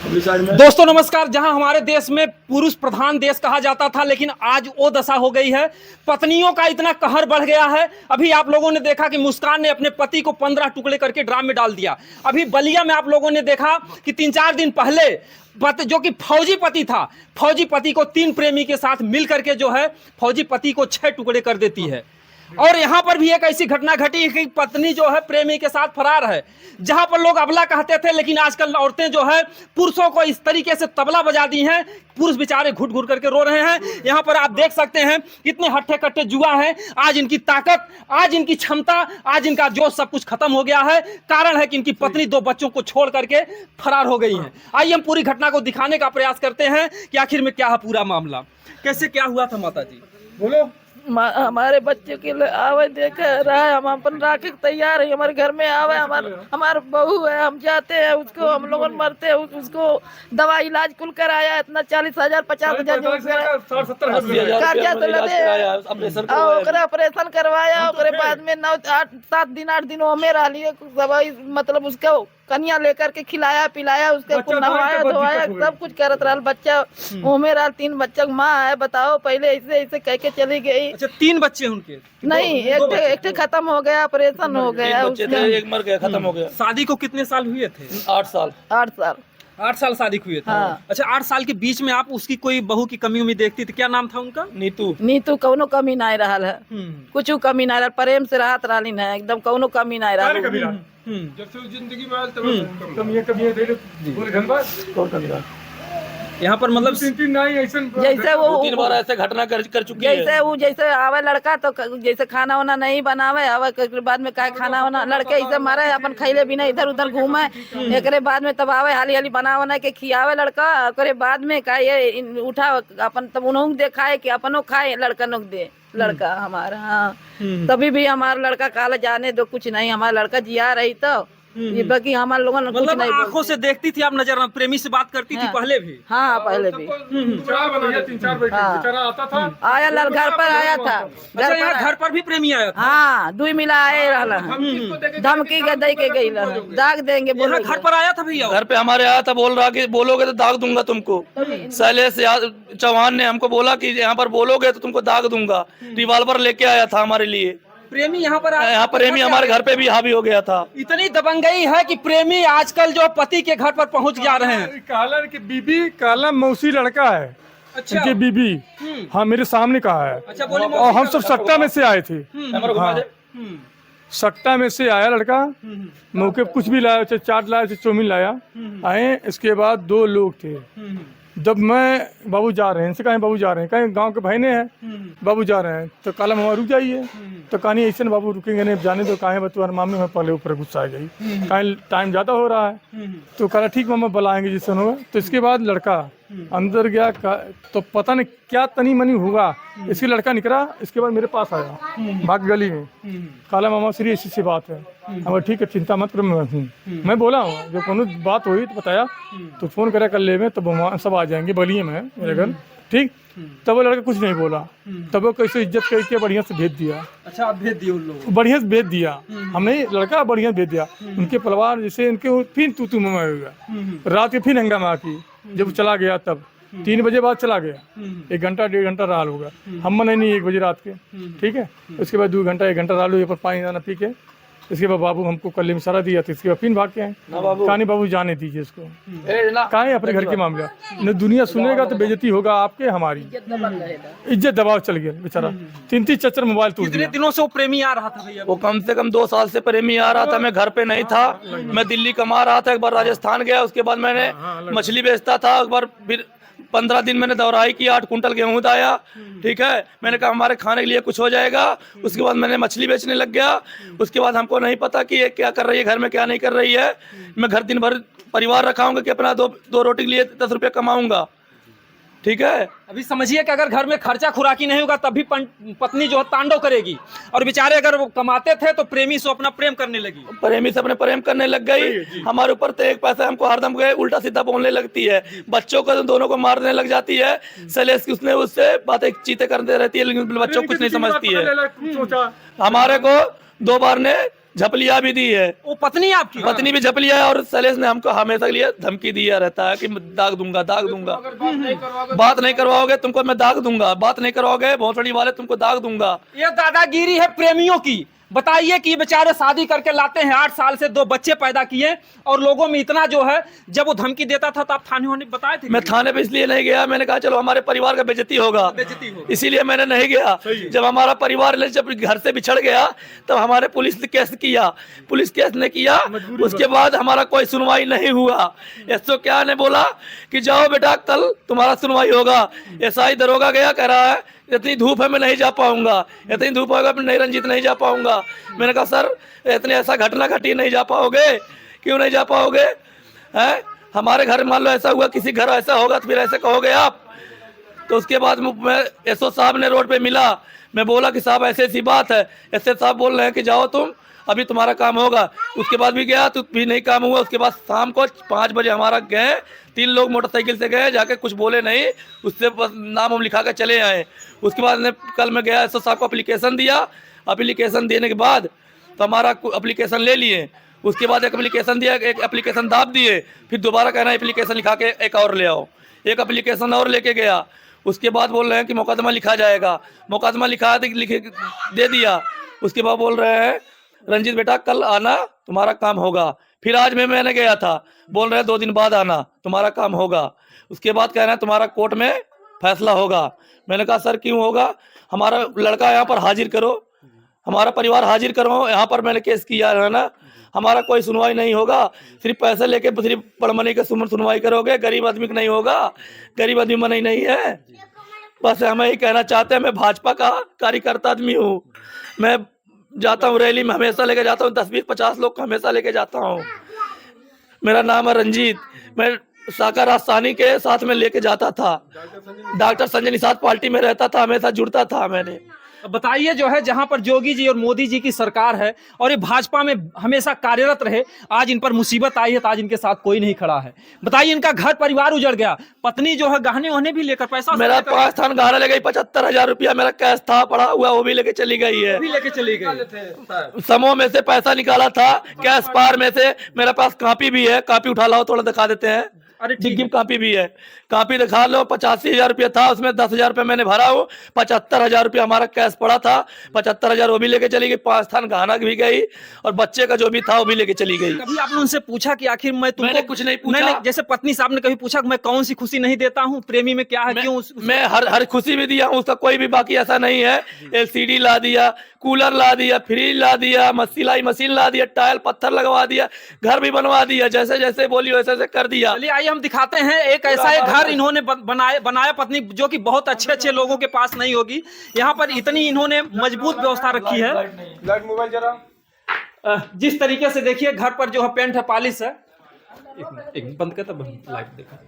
दोस्तों नमस्कार। जहां हमारे देश में पुरुष प्रधान देश कहा जाता था, लेकिन आज वो दशा हो गई है। पत्नियों का इतना कहर बढ़ गया है। अभी आप लोगों ने देखा कि मुस्कान ने अपने पति को 15 टुकड़े करके ड्राम में डाल दिया। अभी बलिया में आप लोगों ने देखा कि 3-4 दिन पहले जो कि फौजी पति था, फौजी पति को 3 प्रेमी के साथ मिल करके जो है फौजी पति को 6 टुकड़े कर देती है। और यहाँ पर भी एक ऐसी घटना घटी कि पत्नी जो है प्रेमी के साथ फरार है। जहां पर लोग अबला कहते थे, लेकिन आजकल औरतें जो है पुरुषों को इस तरीके से तबला बजा दी हैं, पुरुष बेचारे घुट घुट करके रो रहे हैं। यहाँ पर आप देख सकते हैं कितने हट्टे कट्टे जुआ हैं। आज इनकी ताकत, आज इनकी क्षमता, आज इनका जोश सब कुछ खत्म हो गया है। कारण है कि इनकी पत्नी 2 बच्चों को छोड़ करके फरार हो गई है। आइए हम पूरी घटना को दिखाने का प्रयास करते हैं कि आखिर में क्या है पूरा मामला, कैसे क्या हुआ था। माता जी बोलो। हमारे बच्चे के लिए आवे देख रहा है, हम अपन राखे तैयार है, हमारे घर में आवे। हमारे बहू है, हम जाते हैं उसको, हम लोग मरते हैं उसको। दवा इलाज कुल कराया, इतना 40,000 50,000 ऑपरेशन करवाया। बाद में 7 दिन में रह लिए दवाई, मतलब उसका कन्या लेकर के खिलाया पिलाया, उसके नहवाया धोवाया, सब कुछ करत रहा। बच्चा ओमे रहा, 3 बच्चा माँ है। बताओ, पहले ऐसे ऐसे कह के चली गई। अच्छा, 3 बच्चे उनके? नहीं, एक खत्म हो गया, ऑपरेशन हो गया, एक मर गया, खत्म हो गया। शादी को कितने साल हुए थे? 8 साल। 8 साल शादी हुए थे। हाँ। अच्छा, 8 साल के बीच में आप उसकी कोई बहू की कमी उम्मीद देखती थी? क्या नाम था उनका? नीतू कौनो कमी नहीं रहा है, कुछ कमी नहीं रहा। प्रेम से राहत रही है, एकदम कौनो कमी नहीं रहा। जिंदगी में यहाँ पर मतलब जैसे वो 2-3 बार ऐसे घटना कर चुकी है। जैसे आवे लड़का तो जैसे खाना वाना नहीं बनावे, आवे के बाद में का खाना वाना लड़के ऐसे मारे, अपन खैले बिना इधर उधर घूमे। एक बाद में तब आवे हाली हाली बना बना के खियावे लड़का। ओकरे बाद में का ये उठा अपन तब उन्होंने देखाए कि अपनो खाए, लड़का नुक दे। लड़का हमारा, हाँ, तभी भी हमारा लड़का काला जाने दो, कुछ नहीं, हमारा लड़का जिया रही तो ये बाकी हमारे लोगों ने कुछ मतलब नहीं आंखों से देखती थी आप, नजर में प्रेमी से बात करती थी पहले भी? हाँ, पहले भी 3-4 बेचारा आता था, आया घर पर आया था। अच्छा, घर पर भी प्रेमी आया था? हाँ, 2 मिला आए रहला, धमकी के दे के गई, दाग देंगे बोलो। घर पर आया था भैया? घर पे हमारे आया था, बोल रहा कि बोलोगे तो दाग दूंगा तुमको। शैलेश चौहान ने हमको बोला कि यहाँ पर बोलोगे तो तुमको दाग दूंगा। रिवॉल्वर लेके आया था हमारे लिए। प्रेमी यहाँ पर प्रेमी हमारे घर पे भी हावी हो गया था। इतनी दबंगई है कि प्रेमी आजकल जो पति के घर पर पहुँच जा रहे हैं। काला की बीबी, काला मौसी लड़का है। अच्छा। उनकी बीबी, हाँ, मेरे सामने कहा है। अच्छा, बोले। और हम सब सट्टा में से आए थे। हाँ, सट्टा में से आया लड़का, मौके कुछ भी लाया, चाहे चाट लाया, चाहे चौमिन लाया, आए। इसके बाद 2 लोग थे। जब मैं बाबू जा रहे हैं, इनसे कहें बाबू जा रहे हैं, कहें गांव के भाईने हैं, बाबू जा रहे हैं, तो काला मामा रुक जाइए। तो कहानी ऐसे बाबू रुकेंगे नहीं, जाने दो, कहें तुम्हारे मामी में पहले ऊपर गुस्सा आ गई, कहें टाइम ज़्यादा हो रहा है। तो कहा ठीक मामा बुलाएंगे जिससे होगा। तो इसके बाद लड़का अंदर गया, तो पता नहीं क्या तनी मनी हुआ, इसके लड़का निकला। इसके बाद मेरे पास आया भाग गली में, काला मामा श्री ऐसी सी बात है। अब ठीक है, चिंता मत करो, मैं हूँ। मैं बोला हूँ, जो कोनो बात हुई तो बताया, तो फोन करा कर ले में, तब वहाँ सब आ जाएंगे बलिए में मेरे घर, ठीक। तब वो लड़का कुछ नहीं बोला, तब वो कैसे इज्जत करके बढ़िया से भेज दिया। अच्छा, आप भेज दिए उन लोगों? बढ़िया से भेज दिया हमने, लड़का बढ़िया भेज दिया। उनके परिवार जैसे उनके फिर तू ममा हो गया। रात के फिर हंगामा की, जब चला गया तब 3 बजे बाद चला गया। 1 घंटा 1.5 घंटा रहा होगा। हम नहीं 1 बजे रात के, ठीक है। उसके बाद 2 घंटा 1 घंटा रहा लो, पर पानी दाना पी के। इसके बाद बाबू हमको कल में इशारा दिया था, इसके बाद फिर भाग के आए। कहानी बाबू जाने दीजिए इसको, कहा है अपने घर के मामला न, दुनिया सुनेगा तो बेइज्जती होगा आपके, हमारी इज्जत दबाव चल गया बेचारा। 3 चच्चर मोबाइल तोड़ दिया। कितने दिनों से वो प्रेमी आ रहा था भैया? वो कम से कम 2 साल से प्रेमी आ रहा था। मैं घर पे नहीं था, मैं दिल्ली कमा रहा था। एक बार राजस्थान गया, उसके बाद मैंने मछली बेचता था। एक बार फिर 15 दिन मैंने दौराई की, 8 कुंटल गेहूँ आया, ठीक है। मैंने कहा हमारे खाने के लिए कुछ हो जाएगा। उसके बाद मैंने मछली बेचने लग गया। उसके बाद हमको नहीं पता कि ये क्या कर रही है घर में, क्या नहीं कर रही है। मैं घर दिन भर परिवार रखाऊंगा कि अपना 2 रोटी के लिए 10 रुपये कमाऊंगा, ठीक है। अभी समझिए कि अगर घर में खर्चा खुराकी नहीं होगा तब भी पत्नी जो है तांडव करेगी। और बेचारे अगर वो कमाते थे तो प्रेमी से अपना प्रेम करने लगी, प्रेमी से अपने प्रेम करने लग गई। हमारे ऊपर तो 1 पैसा हमको हरदम गए उल्टा सीधा बोलने लगती है। बच्चों को दोनों को मारने लग जाती है। शैलेश की उसने उससे बातें चीतें करते रहती है, लेकिन बच्चों को कुछ नहीं समझती है। हमारे को 2 बार ने झपलिया भी दी है, वो पत्नी आपकी? पत्नी भी झपलिया है। और शैलेश ने हमको हमेशा के लिए धमकी दिया रहता है कि दाग दूंगा, दाग दूंगा, बात नहीं करवाओगे तुमको मैं दाग दूंगा, बात नहीं करवाओगे भोसड़ी वाले तुमको दाग दूंगा। ये दादागिरी है प्रेमियों की। बताइए कि बेचारे शादी करके लाते हैं, 8 साल से 2 बच्चे पैदा किए, और लोगों में इतना जो है, जब वो धमकी देता था तो आप थाने होने बताए थे? मैं थाने पे इसलिए नहीं गया, मैंने कहा चलो हमारे परिवार का बेइज्जती होगा, इसीलिए मैंने नहीं गया। जब हमारा परिवार जब घर से बिछड़ गया तब हमारे पुलिस ने केस किया, पुलिस केस ने किया, उसके बाद हमारा कोई सुनवाई नहीं हुआ। एसओ क्या ने बोला कि जाओ बेटा कल तुम्हारा सुनवाई होगा। एसआई दरोगा गया, कह रहा है इतनी धूप है मैं नहीं जा पाऊंगा, इतनी धूप होगा नहीं रंजीत नहीं जा पाऊंगा। मैंने कहा सर इतनी ऐसा घटना घटी नहीं जा पाओगे, क्यों नहीं जा पाओगे? हैं हमारे घर मान लो ऐसा हुआ, किसी घर ऐसा होगा तो फिर ऐसे कहोगे आप? तो उसके बाद मैं एसओ साहब ने रोड पे मिला, मैं बोला कि साहब ऐसी ऐसी बात है। एसओ साहब बोल रहे हैं कि जाओ तुम, अभी तुम्हारा काम होगा। उसके बाद भी गया तो भी नहीं काम हुआ। उसके बाद शाम को 5 बजे हमारा गए, 3 लोग मोटरसाइकिल से गए, जाके कुछ बोले नहीं, उससे बस नाम हम लिखा कर चले आए। उसके बाद कल मैं गया एसओ साहब को एप्लीकेशन दिया, एप्लीकेशन देने के बाद तो हमारा एप्लीकेशन ले लिए। उसके बाद एक एप्लीकेशन दिया, एक एप्लीकेशन दाब दिए, फिर दोबारा कहना एप्लीकेशन लिखा के एक और ले आओ। एक एप्लीकेशन और लेके गया, उसके बाद बोल रहे हैं कि मुकदमा लिखा जाएगा। मुकदमा लिखा दे दिया। उसके बाद बोल रहे हैं रंजीत बेटा कल आना तुम्हारा काम होगा। फिर आज मैंने गया था, बोल रहे हैं 2 दिन बाद आना तुम्हारा काम होगा। उसके बाद कह रहे हैं तुम्हारा कोर्ट में फैसला होगा। मैंने कहा सर क्यों होगा? हमारा लड़का यहाँ पर हाजिर करो, हमारा परिवार हाजिर करो, यहाँ पर मैंने केस किया है ना, हमारा कोई सुनवाई नहीं होगा। सिर्फ पैसे लेके सिर्फ पड़मनी के सुनवाई करोगे, गरीब आदमी का नहीं होगा, गरीब आदमी मनी नहीं है। बस हमें ही कहना चाहते हैं, मैं भाजपा का कार्यकर्ता आदमी हूँ, मैं जाता हूँ रैली में हमेशा लेके जाता हूँ, 10-20-50 लोग को हमेशा लेके जाता हूँ। मेरा नाम है रंजीत, मैं साका राजस्थानी के साथ में लेके जाता था, डॉक्टर संजय निषाद पार्टी में रहता था, हमेशा जुड़ता था मैंने। बताइए जो है जहां पर योगी जी और मोदी जी की सरकार है और ये भाजपा में हमेशा कार्यरत रहे, आज इन पर मुसीबत आई है तो आज इनके साथ कोई नहीं खड़ा है। बताइए इनका घर परिवार उजड़ गया, पत्नी जो है गहने वहने भी लेकर पैसा मेरा 5 थान गहना ले गई, 75,000 रुपया मेरा कैश था पड़ा हुआ, वो भी लेके चली गई है। लेके चली गई। समूह में से पैसा निकाला था, कैश पार में से। मेरे पास कॉपी भी है, कॉपी उठा लाओ थोड़ा दिखा देते हैं। अरे डिग्गी कॉपी भी है, कॉपी दिखा लो। 85,000 रुपया था, उसमें 10,000 रुपया मैंने भरा हूँ, 75,000 रुपया हमारा कैश पड़ा था, 75,000 वो भी लेके चली गई, 5 थान गहना भी गई, और बच्चे का जो भी था वो भी लेके चली गई। कभी आपने उनसे पूछा कि आखिर मैं तुमको? मैंने कुछ नहीं पूछा। नहीं, जैसे पत्नी साहब ने कभी पूछा कि मैं कौन सी खुशी नहीं देता हूँ, प्रेमी में क्या है, क्यों? मैं हर खुशी भी दिया हूँ, उसका कोई भी बाकी ऐसा नहीं है। LCD ला दिया, कूलर ला दिया, फ्रिज ला दिया, सिलाई मशीन ला दिया, टाइल पत्थर लगवा दिया, घर भी बनवा दिया, जैसे जैसे बोली वैसे वैसे कर दिया। चलिए आइए हम दिखाते हैं एक ऐसा एक घर इन्होंने बनाया पत्नी, जो कि बहुत अच्छे लोगों के पास नहीं होगी। यहाँ पर इतनी इन्होंने मजबूत व्यवस्था रखी है। लाइट मोबाइल जरा। जिस तरीके से देखिए घर पर जो है पेंट है, पॉलिश है। एक बंद कर तब लाइट देखा।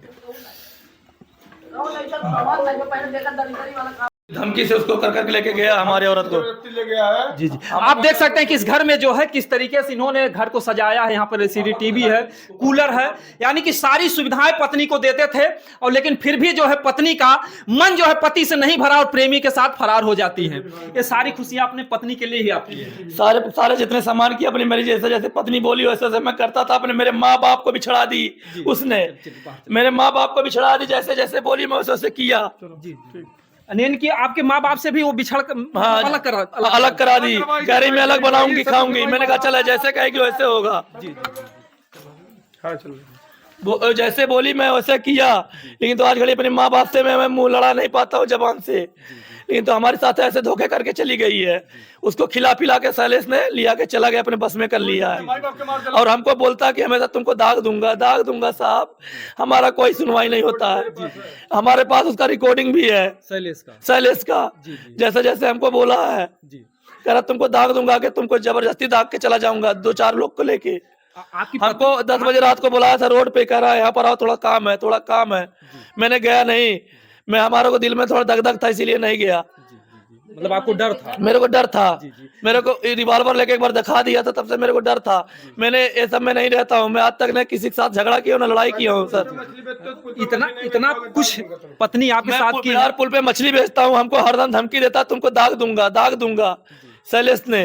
धमकी से उसको कर करके लेके गया हमारे औरत को। ले गया है। जी जी, आप देख सकते हैं कि इस घर में जो है किस तरीके से इन्होंने घर को सजाया है। यहाँ पर LCD टीवी है, कूलर है, यानी कि सारी सुविधाएं पत्नी को देते थे, और लेकिन फिर भी जो है पत्नी का मन जो है पति से नहीं भरा और प्रेमी के साथ फरार हो जाती है। ये सारी खुशियां अपने पत्नी के लिए ही आती है। सारे जितने सामान की अपनी मेरी जैसे जैसे पत्नी बोली वैसे वैसे मैं करता था। अपने मेरे माँ बाप को भी छड़ा दी उसने, मेरे माँ बाप को भी छड़ा दी, जैसे जैसे बोली मैं वैसे वैसे किया। यानी कि आपके माँ बाप से भी वो बिछड़ हाँ, अलग करा दी, कह रही मैं अलग बनाऊंगी खाऊंगी। मैंने कहा चला जैसे कहेगी वैसे होगा। वो जैसे बोली मैं वैसे किया, लेकिन तो आज घड़ी अपने माँ बाप से मैं मुंह लड़ा नहीं पाता हूँ जबान से, लेकिन तो हमारे साथ ऐसे धोखे करके चली गई है। उसको खिला पिला के शैलेश ने लिया के चला गया, अपने बस में कर लिया है, और हमको बोलता कि हमेशा तुमको दाग दूंगा। साहब हमारा कोई सुनवाई नहीं होता है। हमारे पास उसका रिकॉर्डिंग भी है शैलेश का, जैसे जैसे हमको बोला है, कह रहा तुमको दाग दूंगा, कि तुमको जबरदस्ती दाग के चला जाऊंगा 2-4 लोग को लेके। हमको 10 बजे रात को बुलाया था रोड पे, कह रहा है यहाँ पर आओ, थोड़ा काम है। मैंने गया नहीं, मैं हमारे को दिल में थोड़ा दगदग था इसीलिए नहीं गया। मतलब आपको डर था? मेरे को डर था। मेरे को रिवॉल्वर लेके एक बार दिखा दिया था, तब से मेरे को डर था। मैंने ये सब में नहीं रहता हूँ, मैं आज तक न किसी के साथ झगड़ा किया न लड़ाई किया हूँ सर। इतना कुछ पत्नी आपके साथ की? मैं पुल पे मछली बेचता हूँ, हमको हरदम धमकी देता तुमको दाग दूंगा। शैलेश ने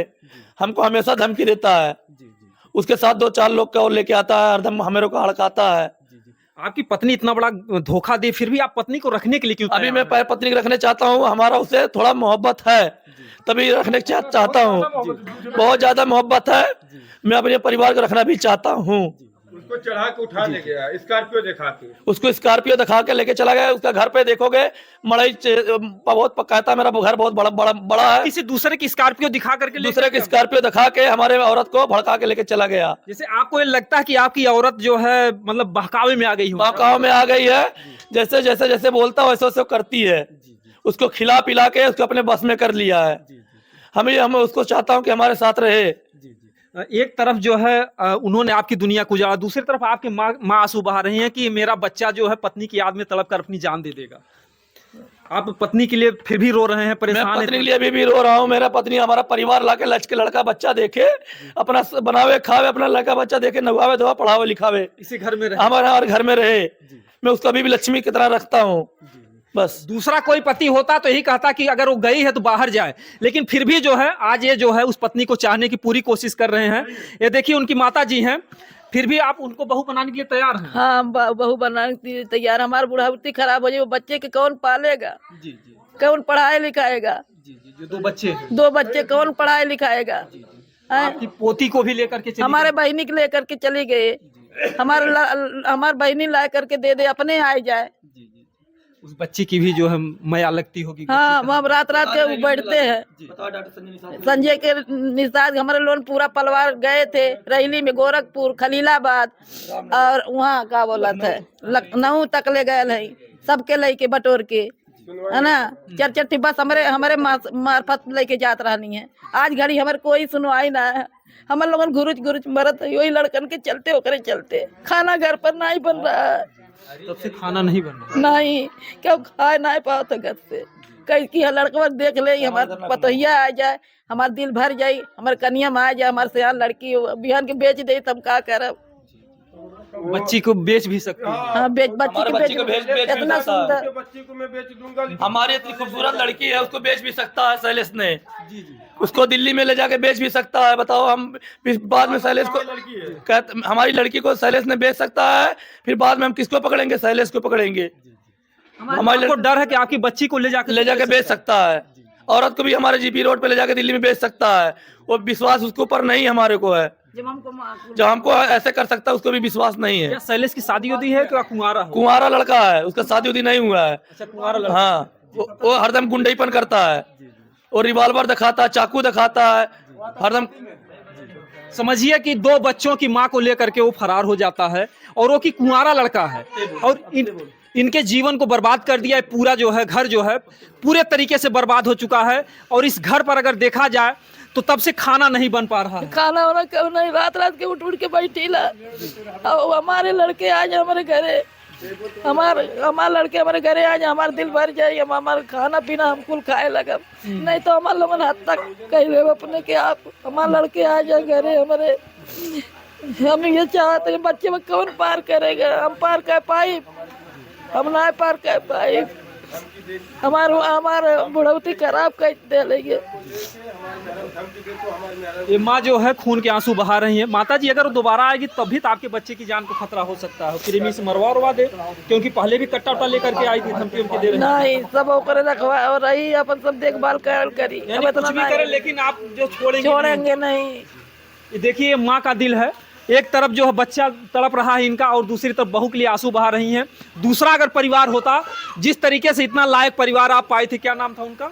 हमको हमेशा धमकी देता है। उसके साथ 2-4 लोग का और लेके आता है, हरदम हमें को हड़काता है। आपकी पत्नी इतना बड़ा धोखा दे, फिर भी आप पत्नी को रखने के लिए क्यों अभी तैयार मैं हैं? पत्नी को रखने चाहता हूँ, हमारा उससे थोड़ा मोहब्बत है, तभी रखने चाहता हूँ। बहुत ज्यादा मोहब्बत है, मैं अपने परिवार को रखना भी चाहता हूँ। उसको चढ़ा के उठा ले गया, स्कॉर्पियो दिखा के। उसको स्कॉर्पियो दिखा के लेके चला गया। उसका घर पे देखोगे मड़ई बहुत कहता है मेरा घर बहुत बड़ा है। किसी दूसरे की स्कॉर्पियो दिखा करके दूसरे की स्कॉर्पियो दिखा के हमारे औरत को भड़का के लेके चला गया। जैसे आपको ये लगता है कि आपकी औरत जो है मतलब बहकावे में आ गई हो? बहकाव में आ गई है, जैसे जैसे जैसे बोलता वैसे वैसे करती है। उसको खिला पिला के उसको अपने बस में कर लिया है। हम उसको चाहता हूँ कि हमारे साथ रहे। एक तरफ जो है उन्होंने आपकी दुनिया को उजाड़ा, दूसरी तरफ आपकी माँ आंसू बहा रही हैं कि मेरा बच्चा जो है पत्नी की याद में तड़प कर अपनी जान दे देगा। आप पत्नी के लिए फिर भी रो रहे हैं, मैं परेशान पत्नी के हैं। लिए अभी भी रो रहा हूँ। मेरा पत्नी हमारा परिवार लाके लच के लड़का बच्चा देखे, अपना बनावे खावे, अपना लड़का बच्चा देखे, नगवावे धोवा पढ़ावे लिखावे, इसी घर में रहे। हमारे घर में रहे। मैं उसको अभी भी लक्ष्मी की तरह रखता हूँ। बस दूसरा कोई पति होता तो यही कहता कि अगर वो गई है तो बाहर जाए, लेकिन फिर भी जो है आज ये जो है उस पत्नी को चाहने की पूरी कोशिश कर रहे हैं। ये देखिए उनकी माता जी हैं, फिर भी आप उनको बहू बनाने के लिए तैयार हैं? हाँ, बहू बनाने के लिए तैयार। हमारा बुढ़ापी खराब हो जाए, वो बच्चे के कौन पालेगा, जी जी कौन पढ़ाए लिखाएगा? जी जी जो 2 बच्चे हैं, 2 बच्चे कौन पढ़ाए लिखाएगा? हैं? आपकी पोती को भी लेकर के चली हमारे बहनी के लेकर के चली गए। हमारे बहनी ला करके दे दे, अपने आए जाए। जी जी उस बच्ची की भी जो है माया लगती होगी। हाँ, हम रात रात के बैठते हैं। संजय के निषाद हमारे लोन पूरा परिवार गए थे रैली में, गोरखपुर, खलीलाबाद और वहाँ का बोला था लखनऊ तक ले गए हैं, सबके लेके बटोर के, है ना। 4-4 बस हमारे मार्फत लेके जात रहनी है। आज घड़ी हमारे कोई सुनवाई ना है। हमारे लोगन घुरुच मरत है, वही लड़कन के चलते ओकरे चलते। खाना घर पर नहीं बन रहा है, तब से खाना नहीं बन रहा। नहीं क्यों खाए नहीं पाओ तो घर से कहीं की लड़का देख ले, हमारे पतोहिया आ जाए, हमारा दिल भर जाये, हमारे कनिया में आ जाए, हमारे सियान लड़की बिहान के बेच दे तब का करब। बच्ची को बेच भी सकते हैं। हाँ, बच्ची को बेच इतना सुंदर बच्ची को मैं बेच दूंगा। हमारी इतनी खूबसूरत लड़की है, उसको बेच भी सकता है शैलेश ने। उसको दिल्ली में ले जाके बेच भी सकता है। बताओ, हम बाद में शैलेश को हमारी लड़की को शैलेश ने बेच सकता है, फिर बाद में हम किसको पकड़ेंगे? शैलेश को पकड़ेंगे। हमारे को डर है कि आपकी बच्ची को ले जाके बेच सकता है। औरत को भी हमारे जीपी रोड पे ले जाके दिल्ली में बेच सकता है। वो विश्वास उसके ऊपर नहीं हमारे को है। जब हमको ऐसे कर सकता है उसको भी विश्वास नहीं है। क्या शैलेश की शादी होती है क्या? कुंवारा हो? कुंवारा लड़का है, उसका शादी उदी नहीं हुआ है। अच्छा, कुंवारा लड़का। हाँ, वो हरदम गुंडईपन करता है, और रिवॉल्वर दिखाता है, चाकू दिखाता है हरदम। समझिए कि 2 बच्चों की मां को लेकर के वो फरार हो जाता है, और वो की कुंवारा लड़का है, और इनके जीवन को बर्बाद कर दिया है। पूरा जो है घर जो है पूरे तरीके से बर्बाद हो चुका है। और इस घर पर अगर देखा जाए तो तब से खाना नहीं बन पा रहा है। खाना वाना क्यों नहीं, रात रात के उठ के बैठी ला। और हमारे लड़के आज हमारे घरे, हमारे लड़के हमारे घरे आज हमारे दिल भर जाए, हम हमारे खाना पीना हम कुल खाए लगा। नहीं तो हमारे लोगों हद तक कह ले अपने के आप हमारे लड़के आ जाए घरे हमारे। हम ये चाहते हैं बच्चे में कौन पार करेगा? हम पार कर पाई, हम ना पार कर पाई। हमारे बुढ़ौती खराब कर दे लेंगे। ये माँ जो है खून के आंसू बहा रही है। माता जी, अगर वो दोबारा आएगी तभी तो आपके बच्चे की जान को खतरा हो सकता है। कृमि से मरवा दे, क्योंकि पहले भी कट्टा उट्टा लेकर के आई थी, धमकी उमकी दे रही। नहीं, सब ओकरे रखवा और रही, अपन सब देखभाल करी। यानी कुछ भी करे, लेकिन आप जो छोड़ेंगे नहीं। ये देखिए, ये माँ का दिल है। एक तरफ जो है बच्चा तड़प रहा है इनका, और दूसरी तरफ बहू के लिए आंसू बहा रही हैं। दूसरा अगर परिवार होता, जिस तरीके से इतना लायक परिवार आप पाए थे, क्या नाम था उनका?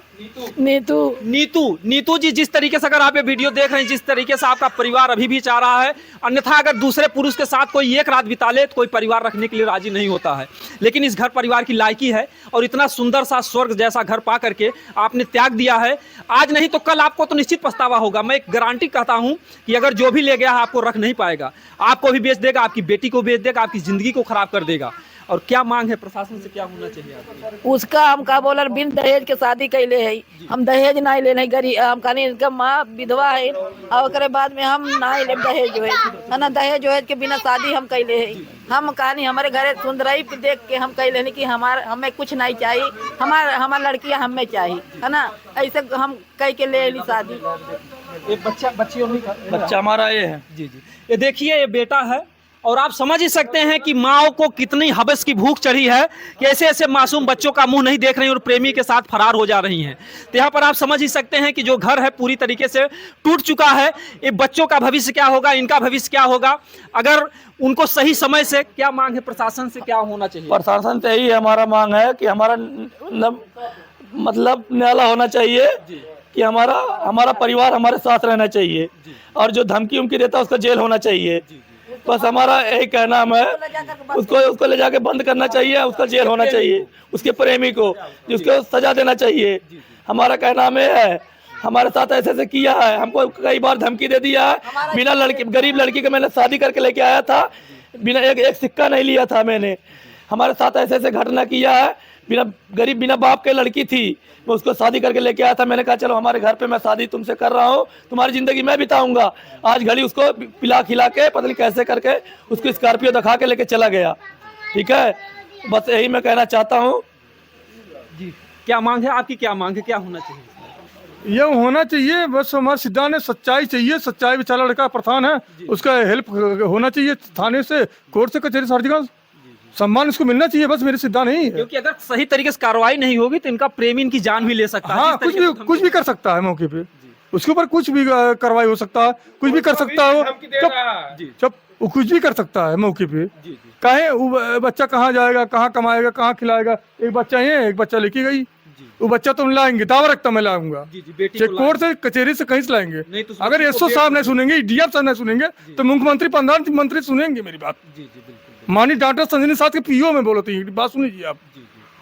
नीतू जी, जिस तरीके से अगर आप ये वीडियो देख रहे हैं, जिस तरीके से आपका परिवार अभी भी चाह रहा है, अन्यथा अगर दूसरे पुरुष के साथ कोई एक रात बिता ले तो कोई परिवार रखने के लिए राजी नहीं होता है। लेकिन इस घर परिवार की लायकी है, और इतना सुंदर सा स्वर्ग जैसा घर पा करके आपने त्याग दिया है। आज नहीं तो कल आपको तो निश्चित पछतावा होगा। मैं एक गारंटी कहता हूं कि अगर जो भी ले गया है आपको रख नहीं पाएगा, आपको भी बेच देगा, आपकी बेटी को बेच देगा, आपकी जिंदगी को खराब कर देगा। और क्या मांग है प्रशासन से, क्या होना चाहिए आपकी? उसका हम का बोला बिन दहेज के शादी कैले है, हम दहेज नहीं लेने गरीब, हम कहानी इनका माँ विधवा है, और उसके बाद में हम नहीं ले दहेज है ना, दहेज के बिना शादी हम कैले है। हम कहानी हमारे घरे सुंदरई देख के हम कैले नहीं कि हमें कुछ नहीं चाहिए, हमारा लड़कियां हमें चाहिए, है ना। ऐसे हम कह के ले ली शादी। एक बच्चा बच्ची और बच्चा हमारा ये है। जी जी, ये देखिए ये बेटा है और आप समझ ही सकते हैं कि माओ को कितनी हवस की भूख चढ़ी है कि ऐसे ऐसे मासूम बच्चों का मुंह नहीं देख रही और प्रेमी के साथ फरार हो जा रही हैं। तो यहाँ पर आप समझ ही सकते हैं कि जो घर है पूरी तरीके से टूट चुका है। ये बच्चों का भविष्य क्या होगा, इनका भविष्य क्या होगा, अगर उनको सही समय से क्या मांग है, प्रशासन से क्या होना चाहिए? प्रशासन से यही हमारा मांग है कि हमारा मतलब न्याला होना चाहिए कि हमारा परिवार हमारे साथ रहना चाहिए और जो धमकी उमकी देता है उसका जेल होना चाहिए। बस हमारा यही कहना है, उसको ले जाके बंद करना चाहिए, उसका जेल होना चाहिए, उसके प्रेमी को जिसको सजा देना चाहिए। हमारा कहना है हमारे साथ ऐसे ऐसे किया है, हमको कई बार धमकी दे दिया है। बिना लड़की, गरीब लड़की को मैंने शादी करके लेके आया था, बिना एक सिक्का नहीं लिया था मैंने। हमारे साथ ऐसे ऐसे घटना किया है, बिना बाप के लड़की थी, मैं उसको शादी करके लेके आया था। मैंने कहा चलो हमारे घर पे मैं शादी तुमसे कर रहा हूँ, तुम्हारी जिंदगी मैं बिताऊंगा। आज घड़ी उसको पिला खिला के पता नहीं कैसे करके उसको स्कॉर्पियो दिखा के लेके चला गया। ठीक है, बस यही मैं कहना चाहता हूँ। जी, क्या मांग है आपकी, क्या मांग है, क्या होना चाहिए? ये होना चाहिए, बस हमारे सिद्धांत है, सच्चाई चाहिए। सच्चाई बेचारा लड़का प्रधान है, उसका हेल्प होना चाहिए थाने से, कोर्ट से, कचहरी से, हर जगह सम्मान इसको मिलना चाहिए। बस मेरे सिद्धांत नहीं है, क्योंकि अगर सही तरीके से कार्रवाई नहीं होगी तो इनका प्रेमी इनकी जान भी ले सकता है। हाँ, कुछ भी कर सकता है मौके पे, उसके ऊपर कुछ भी कार्रवाई हो सकता है, कुछ भी कर सकता है वो कुछ भी कर सकता है मौके पे। काहे वो बच्चा कहाँ जाएगा, कहाँ कमाएगा, कहाँ खिलाएगा? एक बच्चा है, एक बच्चा लेके गई, वो बच्चा तुम लाएंगे, दावा रखता मैं लाऊंगा, कोर्ट से, कचहरी से, कहीं से लाएंगे। अगर एसओ साहब नहीं सुनेंगे, डीएम साहब नहीं सुनेंगे तो मुख्यमंत्री, प्रधानमंत्री सुनेंगे मेरी बात। माननीय डॉक्टर संजनी साथ के पीओ में बोलो, तो बात सुनिए आप,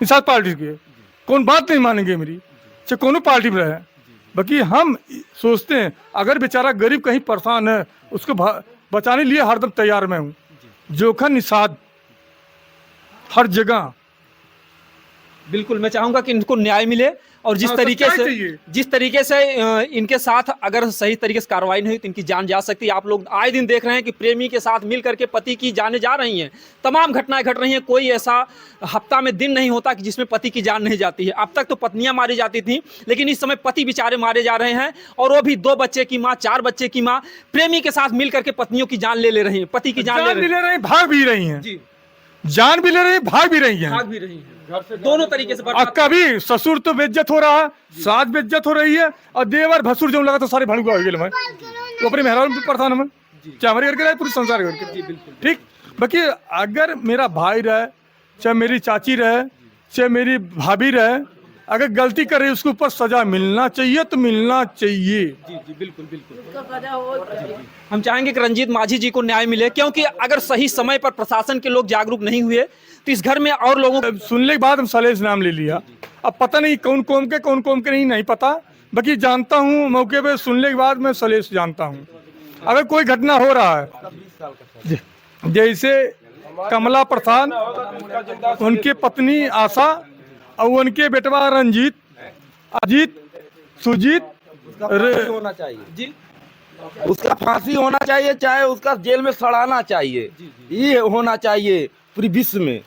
साथ पार्टी के कौन बात नहीं मानेंगे मेरी, चाहे कोनो पार्टी में रहे। बाकी हम सोचते हैं अगर बेचारा गरीब कहीं परेशान है, उसको बचाने लिए हरदम तैयार मैं हूँ। जोखन निषाद हर जगह। बिल्कुल, मैं चाहूंगा कि इनको न्याय मिले और जिस तरीके से इनके साथ अगर सही तरीके से कार्रवाई नहीं हुई तो इनकी जान जा सकती है। आप लोग आए दिन देख रहे हैं कि प्रेमी के साथ मिल करके पति की जानें जा रही हैं, तमाम घटनाएं घट रही हैं। कोई ऐसा हफ्ता में दिन नहीं होता कि जिसमें पति की जान नहीं जाती है। अब तक तो पत्नियां मारी जाती थी, लेकिन इस समय पति बेचारे मारे जा रहे हैं, और वो भी 2 बच्चे की माँ, 4 बच्चे की माँ प्रेमी के साथ मिल करके पत्नियों की जान ले रही है, पति की जान ले रही है, भाग भी रही है, जान भी ले रही है, भाग भी रही है, दोनों तरीके से। कभी ससुर तो बेइज्जत हो रहा है, सास बेइज्जत हो रही है, और देवर भसुर जो लगा तो सारे भड़ुआ हो गए। तो अपने मेहरान भी प्रधान में चाहे हमारे घर के रहे, पूरे संसार करके। ठीक, बाकी अगर मेरा भाई रहे, चाहे मेरी चाची रहे, चाहे मेरी भाभी रहे, अगर गलती करे उसके ऊपर सजा मिलना चाहिए तो मिलना चाहिए। जी बिल्कुल बिल्कुल। हम चाहेंगे कि रंजीत माझी जी को न्याय मिले, क्योंकि अगर सही समय पर प्रशासन के लोग जागरूक नहीं हुए तो इस घर में और लोगों को सुनने के बाद हम सलेश नाम ले लिया। अब पता नहीं कौन कौम के नहीं पता, बाकी जानता हूँ मौके पे सुनने के बाद मैं सलेश जानता हूँ। अगर कोई घटना हो रहा है, जैसे कमला प्रधान, उनके पत्नी आशा और उनके बेटवा रंजीत, अजीत, सुजीत होना चाहिए जी, उसका फांसी होना चाहिए, चाहे उसका जेल में सड़ाना चाहिए, ये होना चाहिए पूरी विश्व में।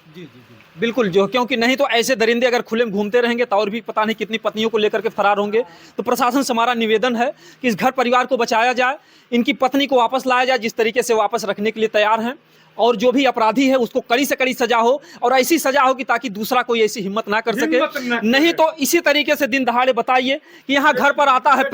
बिल्कुल, जो क्योंकि नहीं तो ऐसे दरिंदे अगर खुले में घूमते रहेंगे तो और भी पता नहीं कितनी पत्नियों को लेकर के फरार होंगे। तो प्रशासन से हमारा निवेदन है कि इस घर परिवार को बचाया जाए, इनकी पत्नी को वापस लाया जाए जिस तरीके से वापस रखने के लिए तैयार हैं, और जो भी अपराधी है उसको कड़ी से कड़ी सजा हो, और ऐसी सजा हो कि ताकि दूसरा कोई ऐसी हिम्मत ना कर सके। नहीं तो इसी तरीके से दिन दहाड़े बताइए कि यहाँ घर पर आता है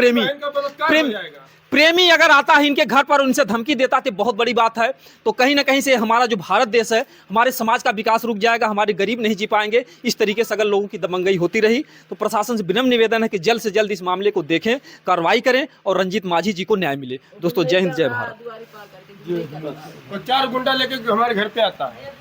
प्रेमी अगर आता है इनके घर पर, उनसे धमकी देता तो बहुत बड़ी बात है। तो कहीं ना कहीं से हमारा जो भारत देश है, हमारे समाज का विकास रुक जाएगा, हमारे गरीब नहीं जी पाएंगे। इस तरीके से अगर लोगों की दबंगई होती रही तो प्रशासन से विनम्र निवेदन है कि जल्द से जल्द इस मामले को देखें, कार्रवाई करें और रंजीत माझी जी को न्याय मिले। दोस्तों, जय हिंद, जय भारत। 4 गुंडा लेके हमारे घर पे आता है।